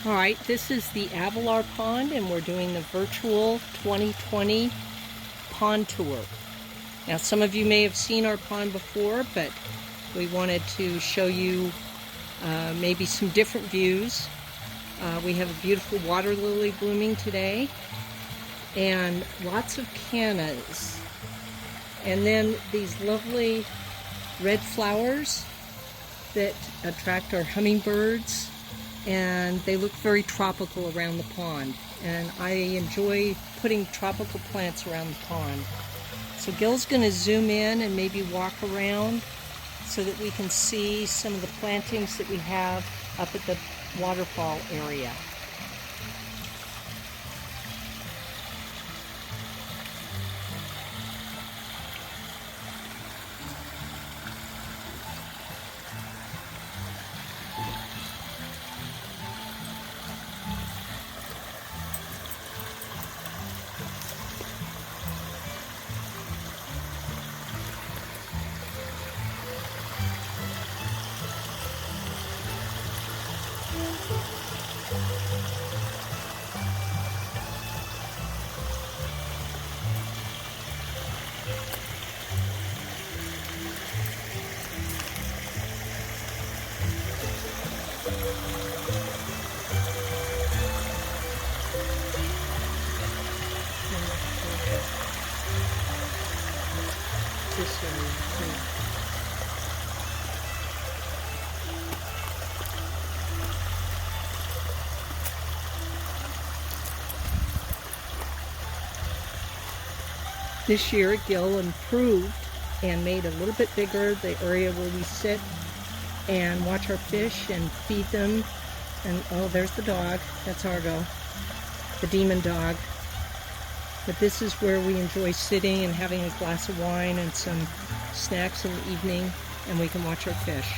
All right, this is the Avalar Pond, and we're doing the virtual 2020 pond tour. Now, some of you may have seen our pond before, but we wanted to show you maybe some different views. We have a beautiful water lily blooming today, and lots of cannas. And then these lovely red flowers that attract our hummingbirds, and they look very tropical around the pond. And I enjoy putting tropical plants around the pond. So Gil's going to zoom in and maybe walk around so that we can see some of the plantings that we have up at the waterfall area. This area too. This year, Gil improved and made a little bit bigger the area where we sit and watch our fish and feed them. And oh, there's the dog. That's Argo, the demon dog. But this is where we enjoy sitting and having a glass of wine and some snacks in the evening, and we can watch our fish.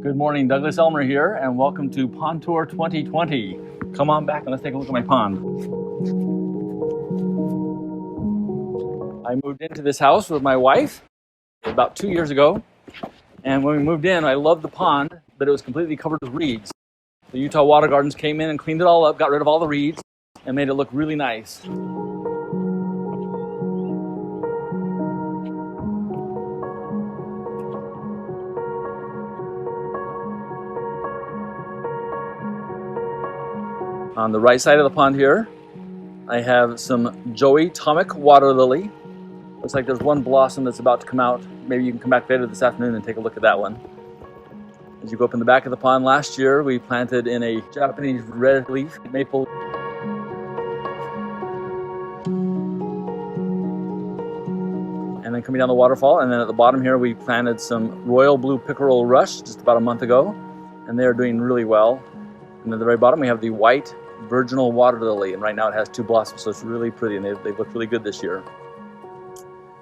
Good morning, Douglas Elmer here, and welcome to Pond Tour 2020. Come on back and let's take a look at my pond. I moved into this house with my wife about 2 years ago, and when we moved in, I loved the pond, but it was completely covered with reeds. The Utah Water Gardens came in and cleaned it all up, got rid of all the reeds, and made it look really nice. On the right side of the pond here, I have some Joey Tomic water lily. Looks like there's one blossom that's about to come out. Maybe you can come back later this afternoon and take a look at that one. As you go up in the back of the pond, last year we planted in a Japanese red leaf maple. And then coming down the waterfall, and then at the bottom here we planted some royal blue pickerel rush just about a month ago, and they're doing really well. And at the very bottom we have the white virginal water lily, and right now it has 2 blossoms, so it's really pretty, and they look really good this year.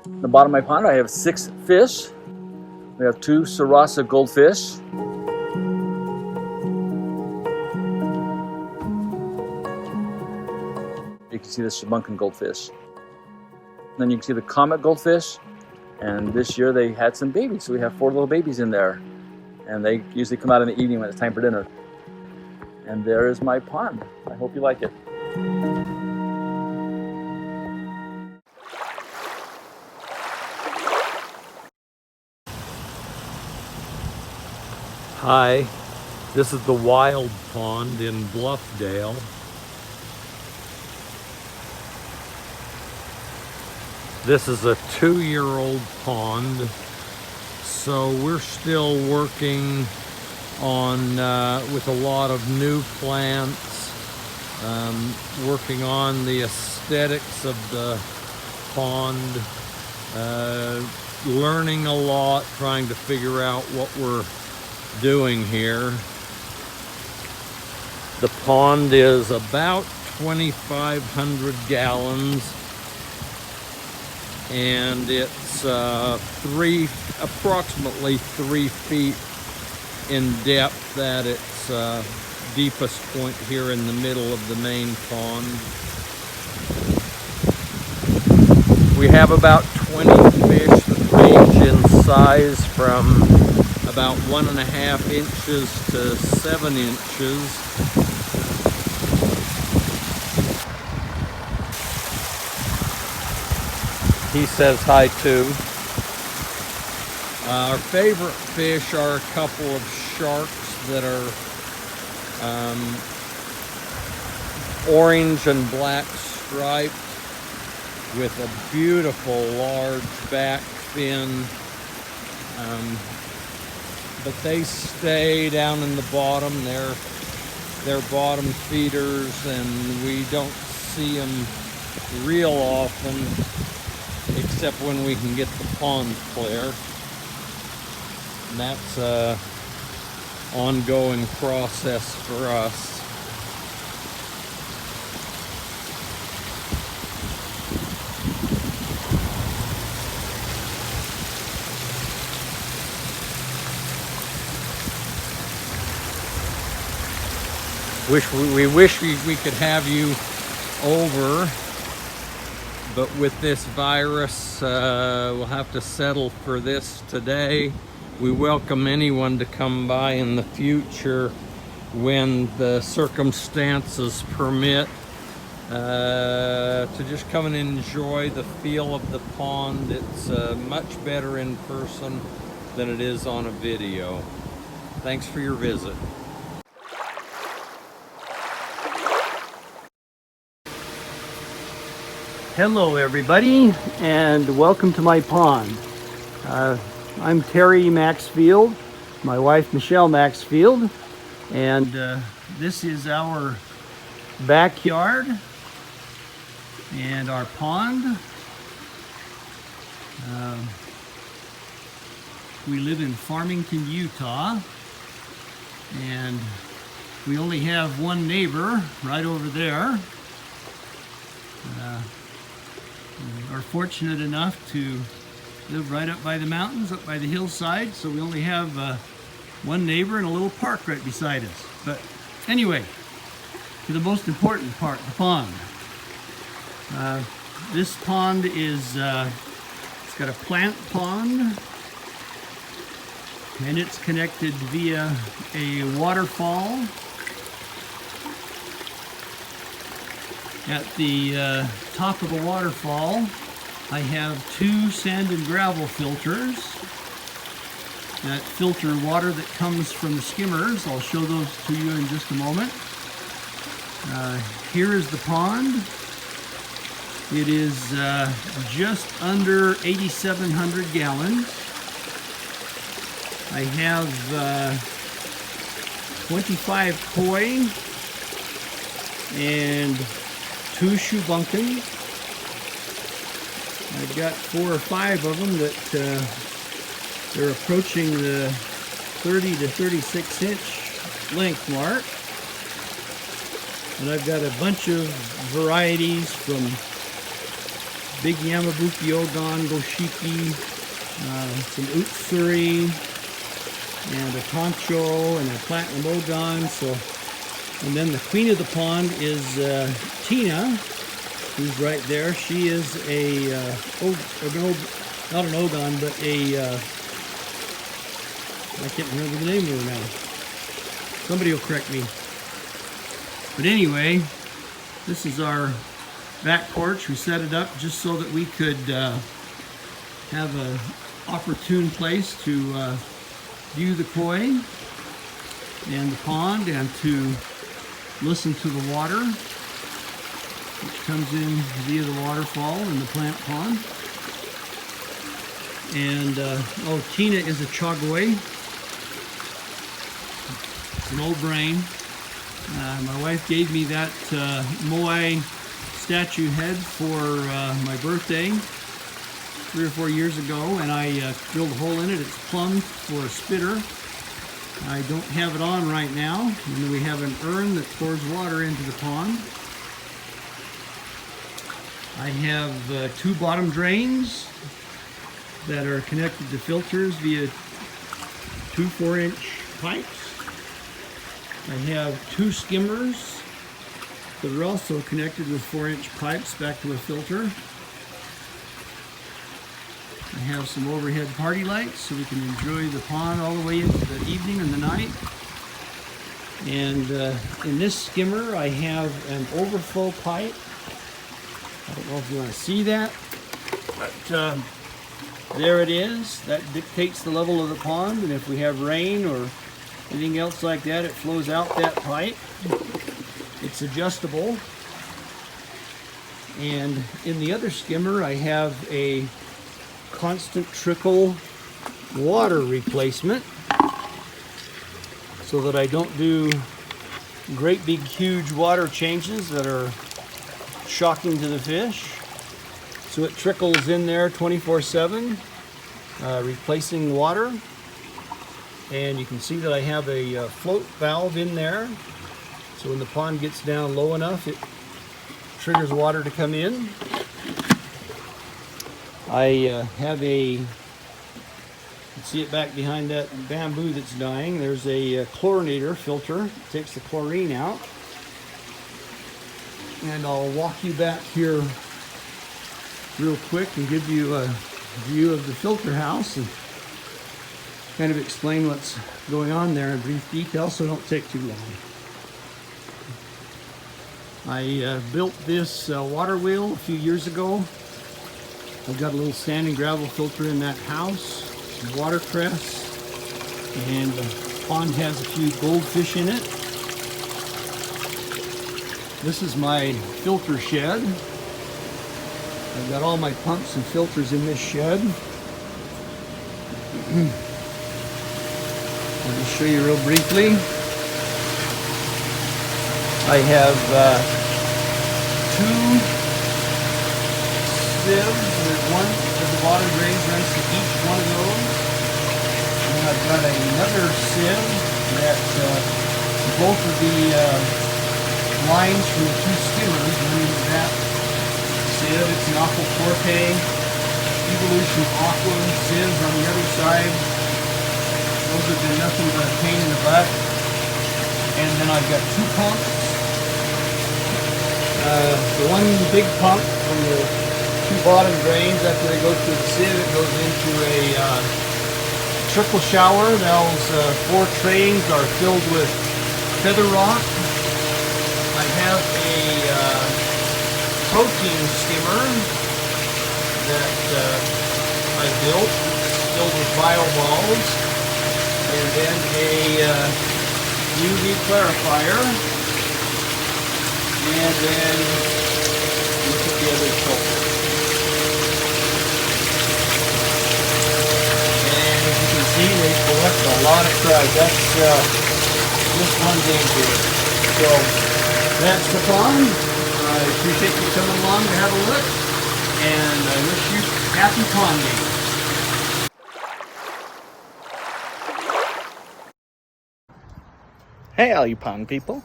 At the bottom of my pond I have 6 fish. We have 2 Sarasa goldfish. You can see the Shabunkin goldfish. Then you can see the comet goldfish, and this year they had some babies, so we have 4 little babies in there, and they usually come out in the evening when it's time for dinner. And there is my pond. I hope you like it. Hi, this is the Wild Pond in Bluffdale. This is a 2-year-old pond, so we're still working on with a lot of new plants, working on the aesthetics of the pond, learning a lot, trying to figure out what we're doing here. The pond is about 2,500 gallons, and it's approximately 3 feet in depth at its deepest point here in the middle of the main pond. We have about 20 fish that range in size from about 1.5 inches to 7 inches. He says hi too. Our favorite fish are a couple of sharks that are orange and black striped with a beautiful large back fin. But they stay down in the bottom. They're bottom feeders, and we don't see them real often, except when we can get the pond clear. And that's an ongoing process for us. We wish we could have you over, but with this virus, we'll have to settle for this today. We welcome anyone to come by in the future when the circumstances permit, to just come and enjoy the feel of the pond. It's much better in person than it is on a video. Thanks for your visit. Hello everybody, and welcome to my pond. I'm Terry Maxfield, my wife Michelle Maxfield, and this is our backyard and our pond. We live in Farmington, Utah, and we only have one neighbor right over there. We are fortunate enough to live right up by the mountains, up by the hillside, so we only have one neighbor and a little park right beside us. But anyway, to the most important part, the pond. This pond is, it's got a plant pond, and it's connected via a waterfall. At the top of the waterfall, I have 2 sand and gravel filters that filter water that comes from the skimmers. I'll show those to you in just a moment. Here is the pond. It is just under 8,700 gallons. I have 25 koi and 2 shubunkins. I've got 4 or 5 of them that they're approaching the 30 to 36 inch length mark. And I've got a bunch of varieties from Big Yamabuki Ogon, Goshiki, some Utsuri, and a Toncho, and a Platinum Ogon. And then the queen of the pond is Tina, who's right there. She is a, not an Ogon, but a, I can't remember the name of her now. Somebody will correct me. But anyway, this is our back porch. We set it up just so that we could have an opportune place to view the koi and the pond, and to listen to the water which comes in via the waterfall in the plant pond. And oh, Tina is a Chagoi. It's an old brain. My wife gave me that Moai statue head for my birthday 3 or 4 years ago, and I drilled a hole in it. It's plumbed for a spitter. I don't have it on right now. And then we have an urn that pours water into the pond. I have 2 bottom drains that are connected to filters via 2 4-inch pipes. I have 2 skimmers that are also connected with 4-inch pipes back to a filter. have some overhead party lights so we can enjoy the pond all the way into the evening and the night. And in this skimmer, I have an overflow pipe. I don't know if you want to see that, but there it is. That dictates the level of the pond, and if we have rain or anything else like that, it flows out that pipe. It's adjustable. And in the other skimmer, I have a constant trickle water replacement so that I don't do great big huge water changes that are shocking to the fish. So it trickles in there 24/7, replacing water. And you can see that I have a float valve in there. So when the pond gets down low enough, it triggers water to come in. I have you can see it back behind that bamboo that's dying. There's a chlorinator filter. It takes the chlorine out. And I'll walk you back here real quick and give you a view of the filter house and kind of explain what's going on there in brief detail so it don't take too long. I built this water wheel a few years ago. I've got a little sand and gravel filter in that house, some watercress, and the pond has a few goldfish in it. This is my filter shed. I've got all my pumps and filters in this shed. Let me show you real briefly. I have 2 sieves. There's one that the water drains runs to each one of those. And I've got another sieve that both of the lines from the 2 skimmers run into that sieve. It's an Aquaforte Evolution Aqua sieves on the other side. Those have been nothing but a pain in the butt. And then I've got 2 pumps. The one big pump from the 2 bottom drains, after they go through the sieve, it goes into a trickle shower. Those 4 trays are filled with feather rock. I have a protein skimmer that I built. It's filled with bioballs. And then a UV clarifier. And then look at the other filter. And as you can see, they collect a lot of crud. That's just one game here. So that's the pond. I appreciate you coming along to have a look. And I wish you happy ponding. Hey all you pond people.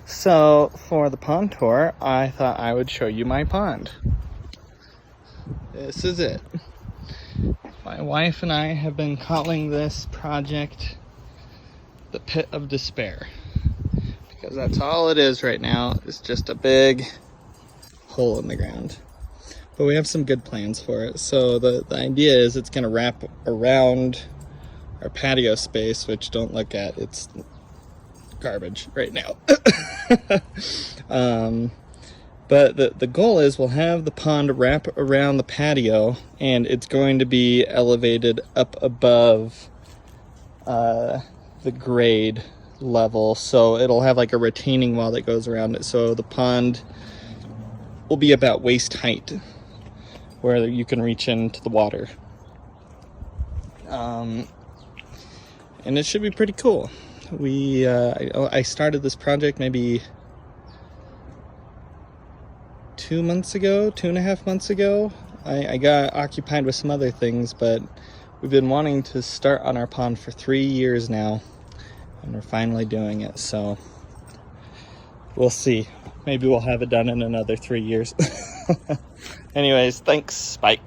So for the pond tour, I thought I would show you my pond. This is it. My wife and I have been calling this project the Pit of Despair, because that's all it is right now. It's just a big hole in the ground. But we have some good plans for it. So the idea is it's gonna wrap around our patio space, which don't look at, it's garbage right now. But the goal is we'll have the pond wrap around the patio, and it's going to be elevated up above the grade level, so it'll have like a retaining wall that goes around it, so the pond will be about waist height where you can reach into the water. And it should be pretty cool. I started this project maybe 2.5 months ago. I got occupied with some other things, but we've been wanting to start on our pond for 3 years now, and we're finally doing it. So we'll see. Maybe we'll have it done in another 3 years. Anyways, thanks. Bye.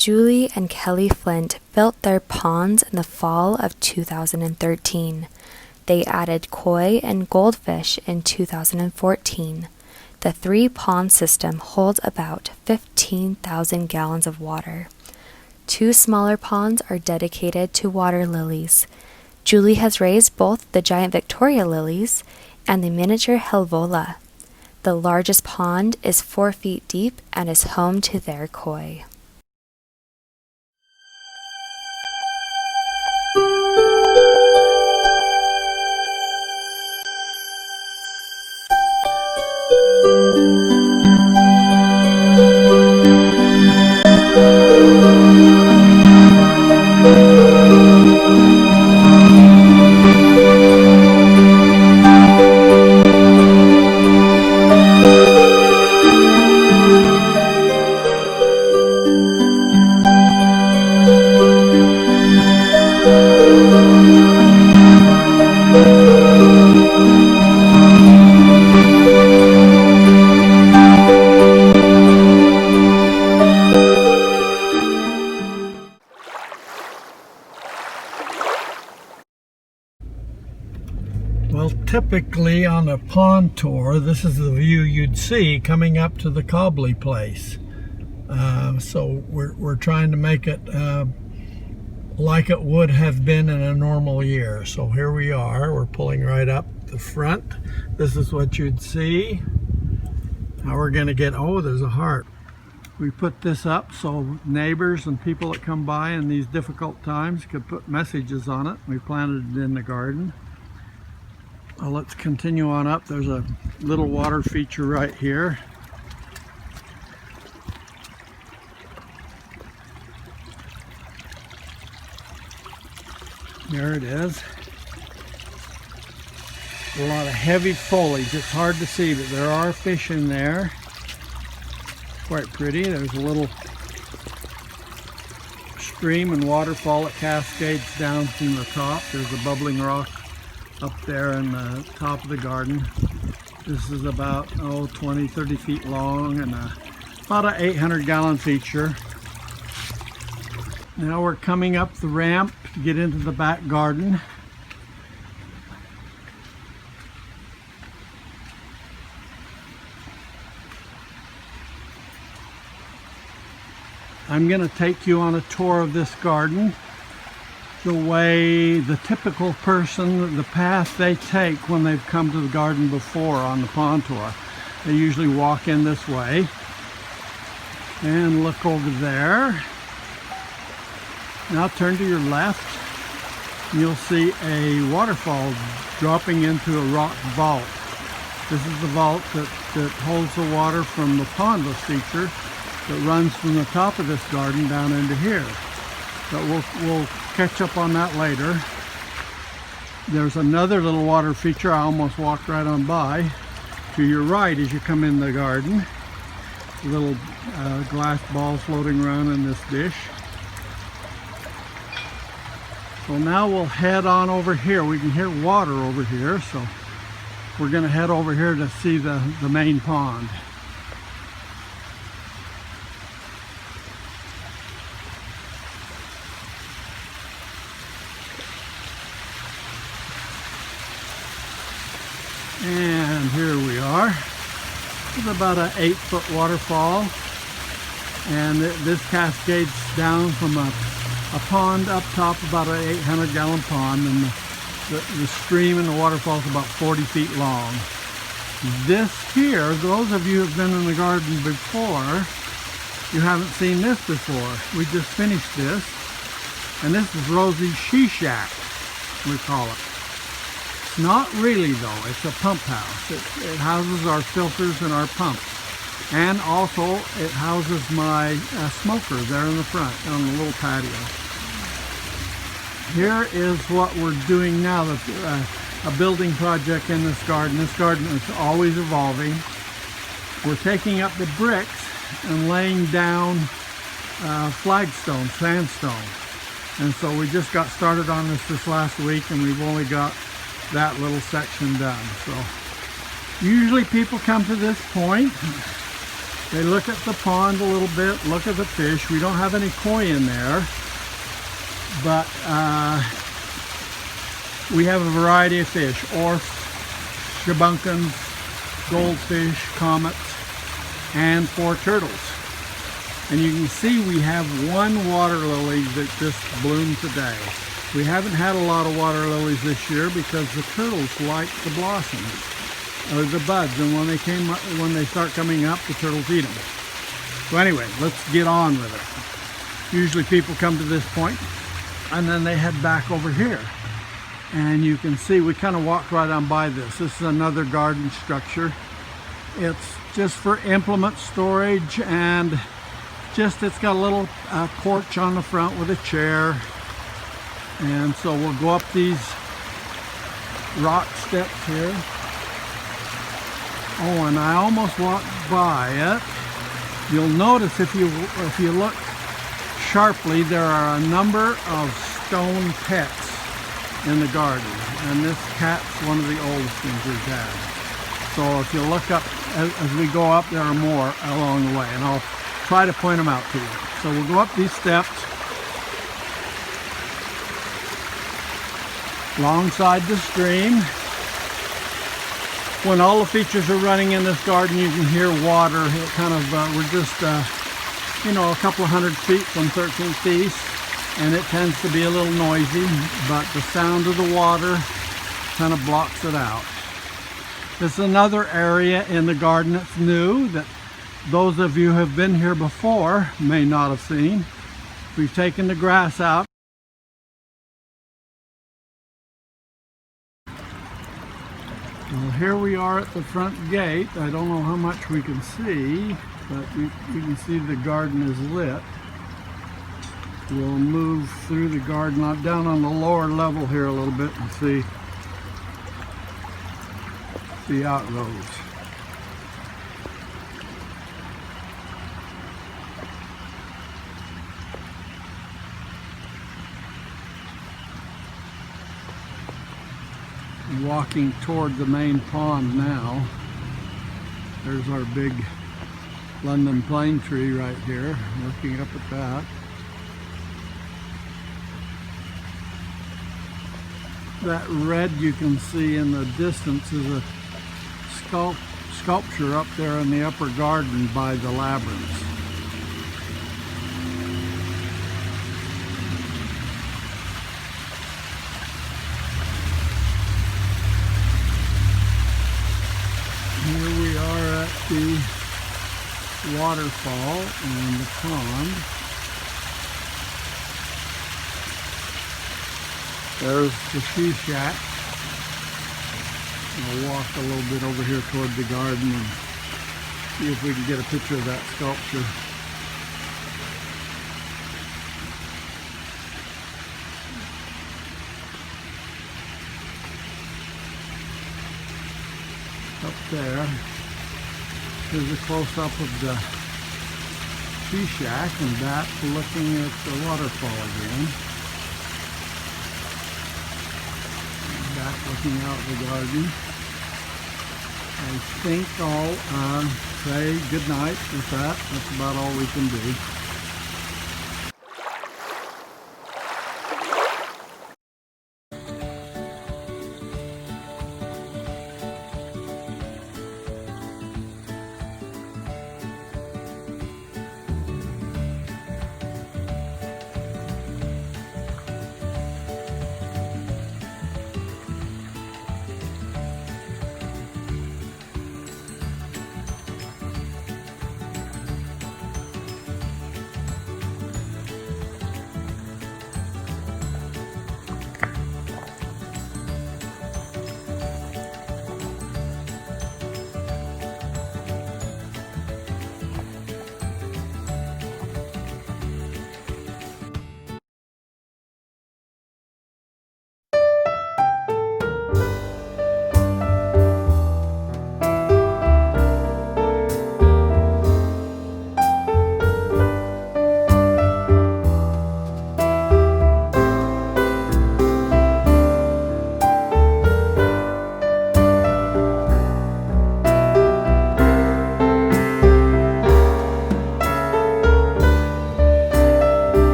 Julie and Kelly Flint built their ponds in the fall of 2013. They added koi and goldfish in 2014. The 3-pond system holds about 15,000 gallons of water. 2 smaller ponds are dedicated to water lilies. Julie has raised both the giant Victoria lilies and the miniature Helvola. The largest pond is 4 feet deep and is home to their koi. Well, typically on a pond tour, this is the view you'd see coming up to the Cobley place. So we're trying to make it like it would have been in a normal year. So here we are, we're pulling right up the front. This is what you'd see. Now we're gonna get, oh, there's a heart. We put this up so neighbors and people that come by in these difficult times could put messages on it. We planted it in the garden. Well, let's continue on up. There's a little water feature right here. There it is. A lot of heavy foliage. It's hard to see, but there are fish in there. Quite pretty. There's a little stream and waterfall that cascades down from the top. There's a bubbling rock up there in the top of the garden. This is about 20-30 feet long and about an 800-gallon feature. Now we're coming up the ramp to get into the back garden. I'm going to take you on a tour of this garden the way the typical person, the path they take when they've come to the garden before on the pond tour. They usually walk in this way and look over there. Now turn to your left and you'll see a waterfall dropping into a rock vault. This is the vault that holds the water from the pondless feature that runs from the top of this garden down into here. But we'll catch up on that later. There's another little water feature I almost walked right on by. To your right as you come in the garden. Little glass balls floating around in this dish. So now we'll head on over here. We can hear water over here, so we're going to head over here to see the main pond. And here we are. It's about an 8-foot waterfall, and this cascades down from a pond up top, about an 800-gallon pond, and the stream and the waterfall is about 40 feet long. This here, those of you who have been in the garden before, you haven't seen this before. We just finished this, and this is Rosie's She Shack, we call it. It's not really though, it's a pump house. It houses our filters and our pumps. And also it houses my smoker there in the front on the little patio. Here is what we're doing now, a building project in this garden. This garden is always evolving. We're taking up the bricks and laying down flagstone, sandstone. And so we just got started on this last week, and we've only got that little section done. So usually people come to this point They look at the pond a little bit, look at the fish. We don't have any koi in there, but we have a variety of fish. Orf, shabunkins, goldfish, comets, and 4 turtles. And you can see we have 1 water lily that just bloomed today. We haven't had a lot of water lilies this year because the turtles like the blossoms or the buds, and when they start coming up, the turtles eat them. So anyway, let's get on with it. Usually people come to this point and then they head back over here. And you can see we kind of walked right on by this. This is another garden structure. It's just for implement storage, and it's got a little porch on the front with a chair. And so we'll go up these rock steps here. Oh, and I almost walked by it. You'll notice if you look sharply, there are a number of stone pets in the garden, and this cat's one of the oldest ones we've had. So if you look up as we go up, there are more along the way, and I'll try to point them out to you. So we'll go up these steps alongside the stream. When all the features are running in this garden, you can hear water. It kind of we're just you know, a couple of 100 feet from 13th East, and it tends to be a little noisy, but the sound of the water kind of blocks it out. This is another area in the garden that's new that those of you who have been here before may not have seen. We've taken the grass out. Well, here we are at the front gate. I don't know how much we can see, but you can see the garden is lit. We'll move through the garden down on the lower level here a little bit and see the outrows. Walking toward the main pond now. There's our big London plane tree right here, looking up at that. That red you can see in the distance is a sculpture up there in the upper garden by the labyrinths. Here we are at the waterfall and the pond. There's the She Shack. I'll walk a little bit over here toward the garden and see if we can get a picture of that sculpture. Up there, here's a close-up of the She Shack, and back looking at the waterfall again. And back looking out the garden. I think I'll say good night with that. That's about all we can do.